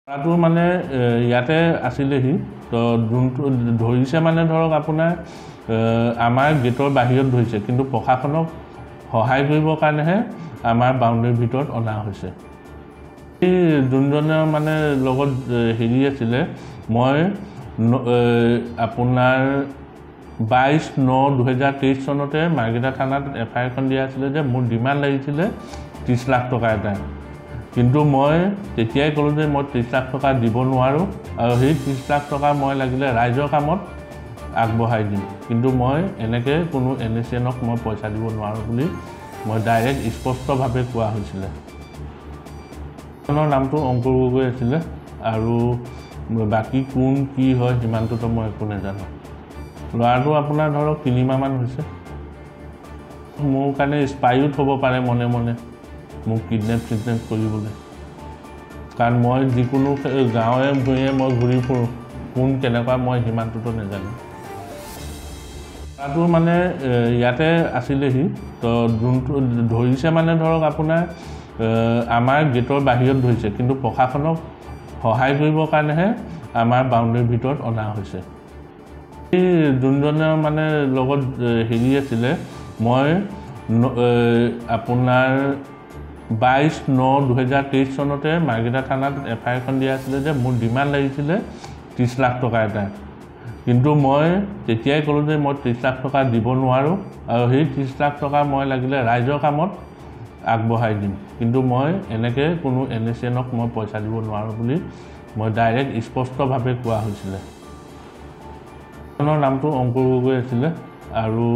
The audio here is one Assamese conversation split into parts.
ল'ৰাটো মানে ইয়াতে আছিলেহি তো যোনটো ধৰিছে মানে ধৰক আপোনাৰ আমাৰ গেটৰ বাহিৰত ধৰিছে কিন্তু প্ৰশাসনক সহায় কৰিবৰ কাৰণেহে আমাৰ বাউণ্ডাৰীৰ ভিতৰত অনা হৈছে। এই যোনজনৰ মানে লগত হেৰি আছিলে মই আপোনাৰ 22/9/2023 চনতে মাৰ্ঘেৰিটা থানাত FIR এখন দিয়া আছিলে যে মোৰ ডিমাণ্ড লাগিছিলে 30 লাখ টকা এটা। কিন্তু মই তেতিয়াই ক'লোঁ যে মই 30 লাখ টকা দিব নোৱাৰোঁ আৰু সেই 30 লাখ টকা মই লাগিলে ৰাইজৰ কামত আগবঢ়াই দিম, কিন্তু মই এনেকৈ কোনো NACNক মই পইচা দিব নোৱাৰোঁ বুলি মই ডাইৰেক্ট স্পষ্টভাৱে কোৱা হৈছিলে। নামটো অংকুৰ গগৈ আছিলে আৰু বাকী কোন কি হয় সিমানটোতো মই একো নাজানো। ল'ৰাটো আপোনাৰ ধৰক 3 মাহমান হৈছে। মোৰ কাৰণে স্পাইও থ'ব পাৰে মনে মনে মোক কিডনেপ কৰিবলৈ, কাৰণ মই যিকোনো গাঁৱে ভূঞে মই ঘূৰি ফুৰোঁ, কোন কেনেকুৱা মই সিমানটোতো নাজানো। ল'ৰাটো মানে ইয়াতে আছিলেহি তো যোনটো ধৰিছে মানে ধৰক আপোনাৰ আমাৰ গেটৰ বাহিৰত ধৰিছে কিন্তু প্ৰশাসনক সহায় কৰিবৰ কাৰণেহে আমাৰ বাউণ্ডাৰীৰ ভিতৰত অনা হৈছে। এই যোনজনৰ মানে লগত হেৰি আছিলে মই আপোনাৰ 22/9/2023 চনতে মাৰ্ঘেৰিটা থানাত FIR এখন দিয়া আছিলে যে মোৰ ডিমাণ্ড লাগিছিলে 30 লাখ টকা এটা। কিন্তু মই তেতিয়াই ক'লোঁ যে মই 30 লাখ টকা দিব নোৱাৰোঁ আৰু সেই 30 লাখ টকা মই লাগিলে ৰাইজৰ কামত আগবঢ়াই দিম, কিন্তু মই এনেকৈ কোনো NACNক মই পইচা দিব নোৱাৰোঁ বুলি মই ডাইৰেক্ট স্পষ্টভাৱে কোৱা হৈছিলে। নামটো অংকুৰ গগৈ আছিলে আৰু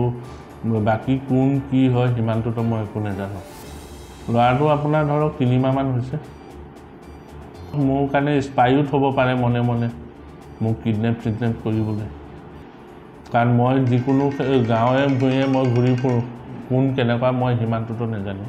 বাকী কোন কি হয় সিমানটোতো মই একো নাজানো। ল'ৰাটো আপোনাৰ ধৰক 3 মাহমান হৈছে। মোৰ কাৰণে স্পাইও থ'ব পাৰে মনে মনে মোক কিডনেপ কৰিবলৈ, কাৰণ মই যিকোনো গাঁৱে ভূঞে মই ঘূৰি ফুৰোঁ, কোন কেনেকুৱা মই সিমানটোতো নাজানো।